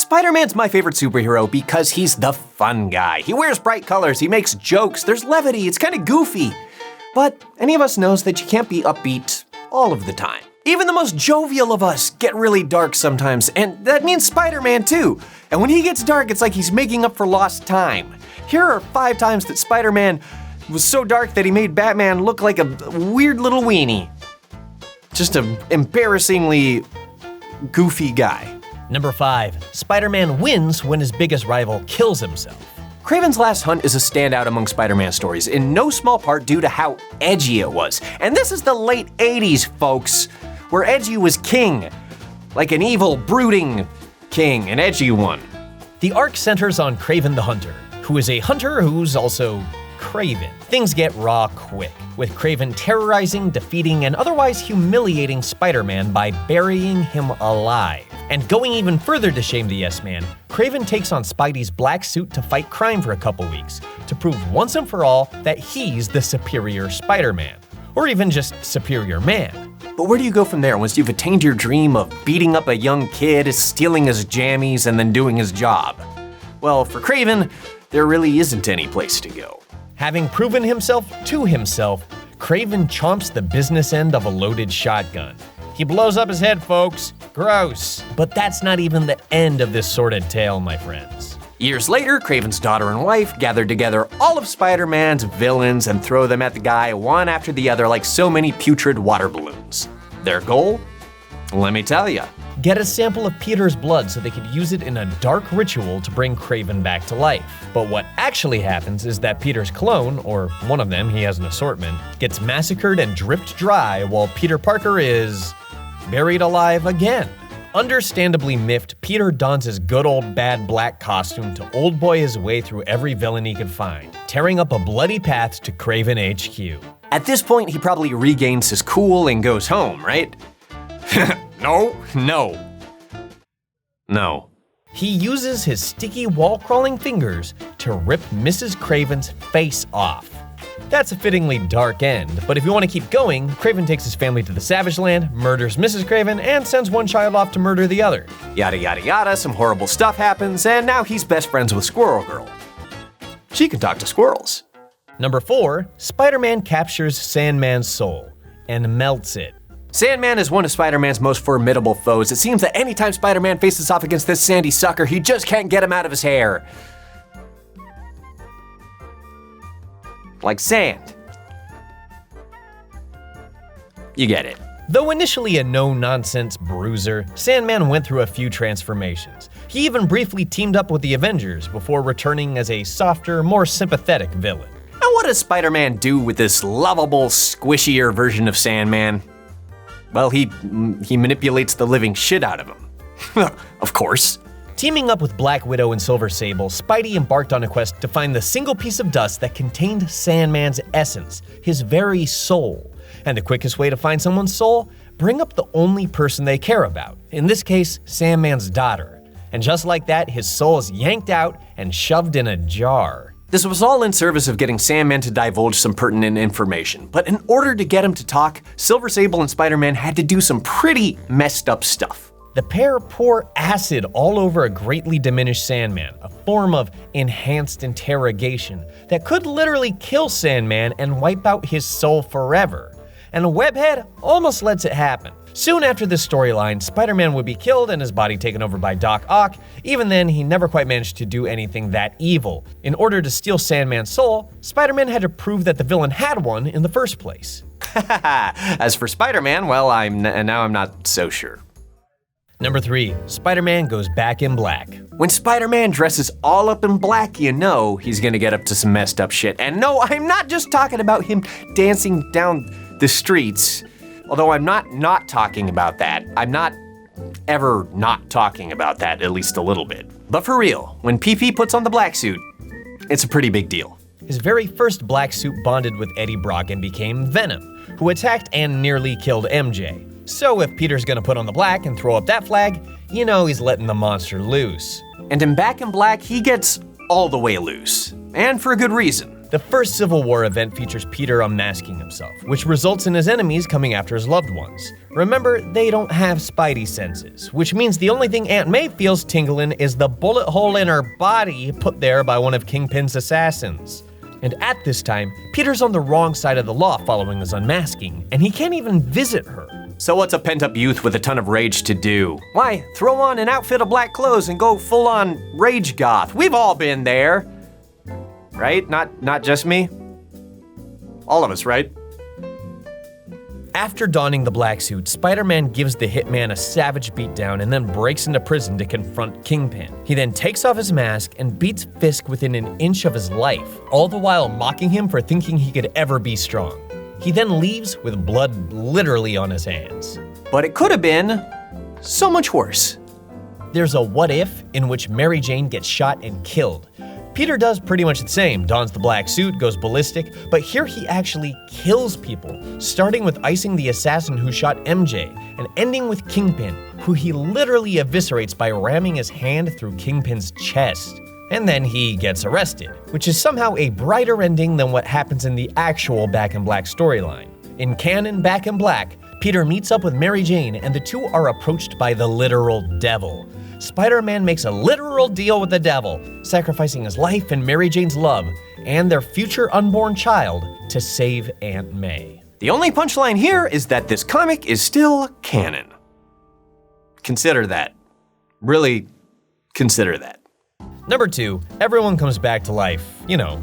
Spider-Man's my favorite superhero because he's the fun guy. He wears bright colors, he makes jokes, there's levity, it's kind of goofy. But any of us knows that you can't be upbeat all of the time. Even the most jovial of us get really dark sometimes, and that means Spider-Man too. And when he gets dark, it's like he's making up for lost time. Here are 5 times that Spider-Man was so dark that he made Batman look like a weird little weenie. Just an embarrassingly goofy guy. Number 5, Spider-Man wins when his biggest rival kills himself. Kraven's Last Hunt is a standout among Spider-Man stories, in no small part due to how edgy it was. And this is the late 80s, folks, where edgy was king. Like an evil, brooding king, an edgy one. The arc centers on Kraven the Hunter, who is a hunter who's also Kraven. Things get raw quick, with Kraven terrorizing, defeating, and otherwise humiliating Spider-Man by burying him alive. And going even further to shame the Yes Man, Kraven takes on Spidey's black suit to fight crime for a couple weeks, to prove once and for all that he's the superior Spider-Man. Or even just superior man. But where do you go from there once you've attained your dream of beating up a young kid, stealing his jammies, and then doing his job? Well, for Kraven, there really isn't any place to go. Having proven himself to himself, Kraven chomps the business end of a loaded shotgun. He blows up his head, folks. Gross. But that's not even the end of this sordid tale, my friends. Years later, Kraven's daughter and wife gather together all of Spider-Man's villains and throw them at the guy one after the other like so many putrid water balloons. Their goal? Let me tell ya. Get a sample of Peter's blood so they could use it in a dark ritual to bring Kraven back to life. But what actually happens is that Peter's clone, or one of them, he has an assortment, gets massacred and dripped dry while Peter Parker is buried alive again. Understandably miffed, Peter dons his good old bad black costume to old boy his way through every villain he could find, tearing up a bloody path to Kraven HQ. At this point, he probably regains his cool and goes home, right? No. He uses his sticky wall-crawling fingers to rip Mrs. Kraven's face off. That's a fittingly dark end, but if you want to keep going, Kraven takes his family to the Savage Land, murders Mrs. Kraven, and sends one child off to murder the other. Yada yada yada, some horrible stuff happens, and now he's best friends with Squirrel Girl. She can talk to squirrels. Number 4, Spider-Man captures Sandman's soul and melts it. Sandman is one of Spider-Man's most formidable foes. It seems that anytime Spider-Man faces off against this sandy sucker, he just can't get him out of his hair. Like sand. You get it. Though initially a no-nonsense bruiser, Sandman went through a few transformations. He even briefly teamed up with the Avengers before returning as a softer, more sympathetic villain. Now what does Spider-Man do with this lovable, squishier version of Sandman? Well, he manipulates the living shit out of him. Of course. Teaming up with Black Widow and Silver Sable, Spidey embarked on a quest to find the single piece of dust that contained Sandman's essence, his very soul. And the quickest way to find someone's soul? Bring up the only person they care about. In this case, Sandman's daughter. And just like that, his soul is yanked out and shoved in a jar. This was all in service of getting Sandman to divulge some pertinent information, but in order to get him to talk, Silver Sable and Spider-Man had to do some pretty messed up stuff. The pair pour acid all over a greatly diminished Sandman, a form of enhanced interrogation that could literally kill Sandman and wipe out his soul forever. And Webhead almost lets it happen. Soon after this storyline, Spider-Man would be killed and his body taken over by Doc Ock. Even then, he never quite managed to do anything that evil. In order to steal Sandman's soul, Spider-Man had to prove that the villain had one in the first place. As for Spider-Man, well, I'm not so sure. Number 3, Spider-Man goes back in black. When Spider-Man dresses all up in black, you know he's gonna get up to some messed up shit. And no, I'm not just talking about him dancing down the streets. Although I'm not talking about that. I'm not ever not talking about that, at least a little bit. But for real, when PP puts on the black suit, it's a pretty big deal. His very first black suit bonded with Eddie Brock and became Venom, who attacked and nearly killed MJ. So if Peter's gonna put on the black and throw up that flag, you know he's letting the monster loose. And in Back in Black, he gets all the way loose. And for a good reason. The first Civil War event features Peter unmasking himself, which results in his enemies coming after his loved ones. Remember, they don't have Spidey senses, which means the only thing Aunt May feels tingling is the bullet hole in her body put there by one of Kingpin's assassins. And at this time, Peter's on the wrong side of the law following his unmasking, and he can't even visit her. So what's a pent-up youth with a ton of rage to do? Why, throw on an outfit of black clothes and go full-on rage goth. We've all been there. Right? Not just me? All of us, right? After donning the black suit, Spider-Man gives the hitman a savage beatdown and then breaks into prison to confront Kingpin. He then takes off his mask and beats Fisk within an inch of his life, all the while mocking him for thinking he could ever be strong. He then leaves with blood literally on his hands. But it could have been so much worse. There's a what if in which Mary Jane gets shot and killed. Peter does pretty much the same, dons the black suit, goes ballistic, but here he actually kills people, starting with icing the assassin who shot MJ, and ending with Kingpin, who he literally eviscerates by ramming his hand through Kingpin's chest. And then he gets arrested, which is somehow a brighter ending than what happens in the actual Back in Black storyline. In canon Back in Black, Peter meets up with Mary Jane and the two are approached by the literal devil. Spider-Man makes a literal deal with the devil, sacrificing his life and Mary Jane's love and their future unborn child to save Aunt May. The only punchline here is that this comic is still canon. Consider that. Really consider that. Number 2, everyone comes back to life,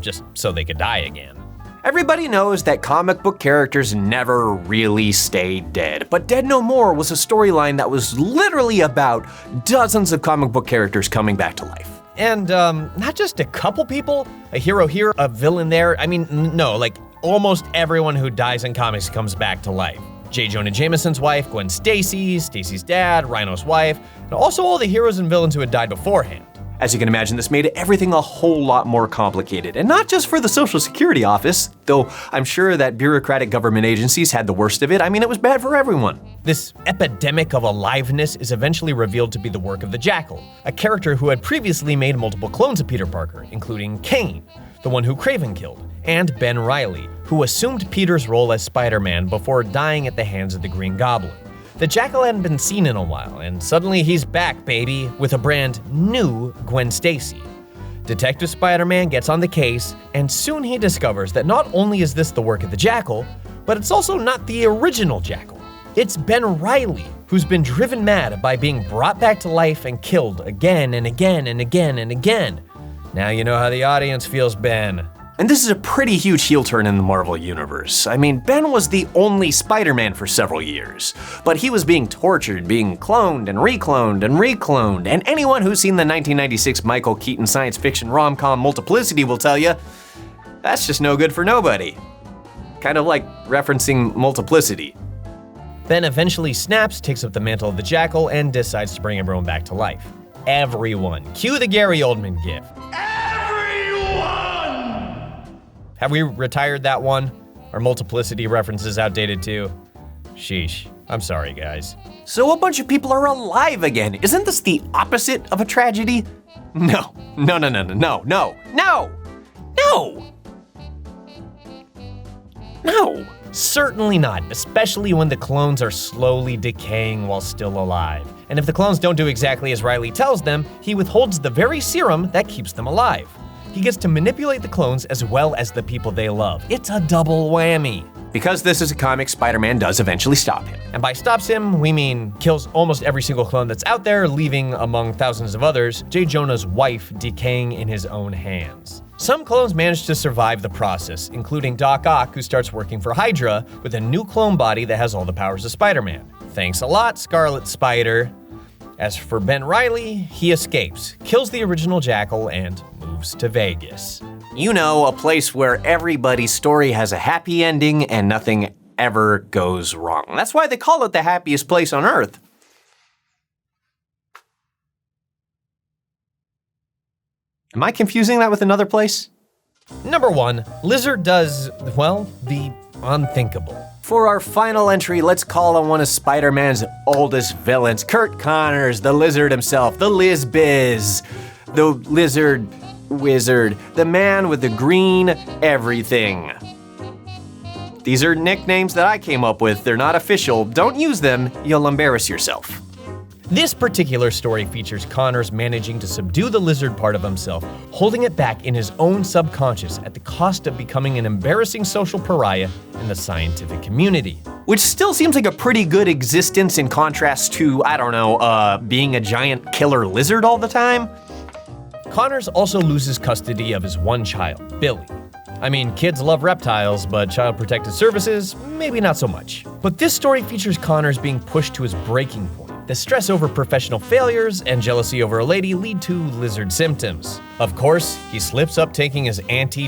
just so they could die again. Everybody knows that comic book characters never really stay dead, but Dead No More was a storyline that was literally about dozens of comic book characters coming back to life. And not just a couple people, a hero here, a villain there. No, like almost everyone who dies in comics comes back to life. J. Jonah Jameson's wife, Gwen Stacy, Stacy's dad, Rhino's wife, and also all the heroes and villains who had died beforehand. As you can imagine, this made everything a whole lot more complicated, and not just for the Social Security Office, though I'm sure that bureaucratic government agencies had the worst of it. It was bad for everyone. This epidemic of aliveness is eventually revealed to be the work of the Jackal, a character who had previously made multiple clones of Peter Parker, including Kane, the one who Kraven killed, and Ben Reilly, who assumed Peter's role as Spider-Man before dying at the hands of the Green Goblin. The Jackal hadn't been seen in a while, and suddenly he's back, baby, with a brand new Gwen Stacy. Detective Spider-Man gets on the case, and soon he discovers that not only is this the work of the Jackal, but it's also not the original Jackal. It's Ben Reilly, who's been driven mad by being brought back to life and killed again and again and again and again. Now you know how the audience feels, Ben. And this is a pretty huge heel turn in the Marvel Universe. Ben was the only Spider-Man for several years, but he was being tortured, being cloned and recloned and recloned, and anyone who's seen the 1996 Michael Keaton science fiction rom-com Multiplicity will tell you, that's just no good for nobody. Kind of like referencing Multiplicity. Ben eventually snaps, takes up the mantle of the Jackal, and decides to bring everyone back to life. Everyone. Cue the Gary Oldman gif. Have we retired that one? Are Multiplicity references outdated too? Sheesh. I'm sorry, guys. So a bunch of people are alive again. Isn't this the opposite of a tragedy? No. Certainly not, especially when the clones are slowly decaying while still alive. And if the clones don't do exactly as Reilly tells them, he withholds the very serum that keeps them alive. He gets to manipulate the clones as well as the people they love. It's a double whammy. Because this is a comic, Spider-Man does eventually stop him. And by stops him, we mean kills almost every single clone that's out there, leaving, among thousands of others, J. Jonah's wife decaying in his own hands. Some clones manage to survive the process, including Doc Ock, who starts working for Hydra with a new clone body that has all the powers of Spider-Man. Thanks a lot, Scarlet Spider. As for Ben Reilly, he escapes, kills the original Jackal, and moves to Vegas. A place where everybody's story has a happy ending and nothing ever goes wrong. That's why they call it the happiest place on Earth. Am I confusing that with another place? Number 1, Lizard does, the unthinkable. For our final entry, let's call on one of Spider-Man's oldest villains, Curt Connors, the Lizard himself, the Liz Biz, the Lizard wizard, the man with the green everything. These are nicknames that I came up with. They're not official. Don't use them, you'll embarrass yourself. This particular story features Connors managing to subdue the lizard part of himself, holding it back in his own subconscious at the cost of becoming an embarrassing social pariah in the scientific community. Which still seems like a pretty good existence in contrast to, I don't know, being a giant killer lizard all the time. Connors also loses custody of his one child, Billy. I mean, kids love reptiles, but Child Protective Services, maybe not so much. But this story features Connors being pushed to his breaking point. The stress over professional failures and jealousy over a lady lead to lizard symptoms. Of course, he slips up taking his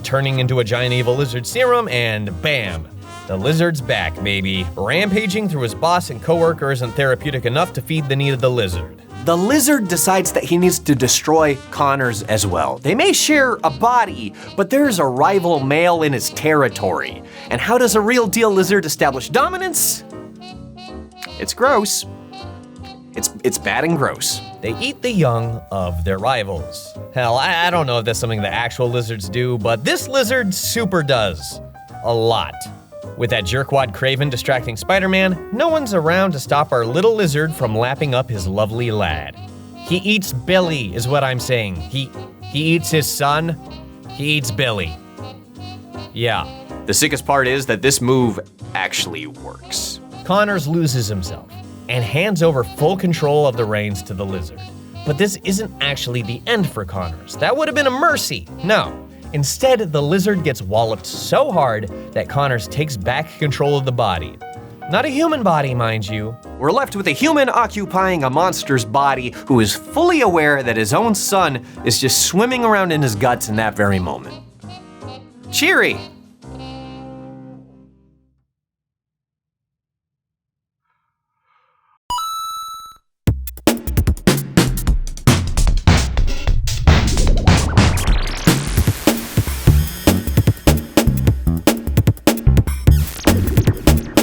turning into a giant evil lizard serum, and bam! The lizard's back, baby. Rampaging through his boss and coworker isn't therapeutic enough to feed the need of the lizard. The lizard decides that he needs to destroy Connors as well. They may share a body, but there's a rival male in his territory. And how does a real deal lizard establish dominance? It's gross. It's bad and gross. They eat the young of their rivals. Hell, I don't know if that's something the actual lizards do, but this lizard super does. A lot. With that jerkwad Kraven distracting Spider-Man, no one's around to stop our little lizard from lapping up his lovely lad. He eats Billy, is what I'm saying. He eats his son, he eats Billy. Yeah. The sickest part is that this move actually works. Connors loses himself and hands over full control of the reins to the lizard. But this isn't actually the end for Connors. That would have been a mercy. No. Instead, the lizard gets walloped so hard that Connors takes back control of the body. Not a human body, mind you. We're left with a human occupying a monster's body who is fully aware that his own son is just swimming around in his guts in that very moment. Cheery!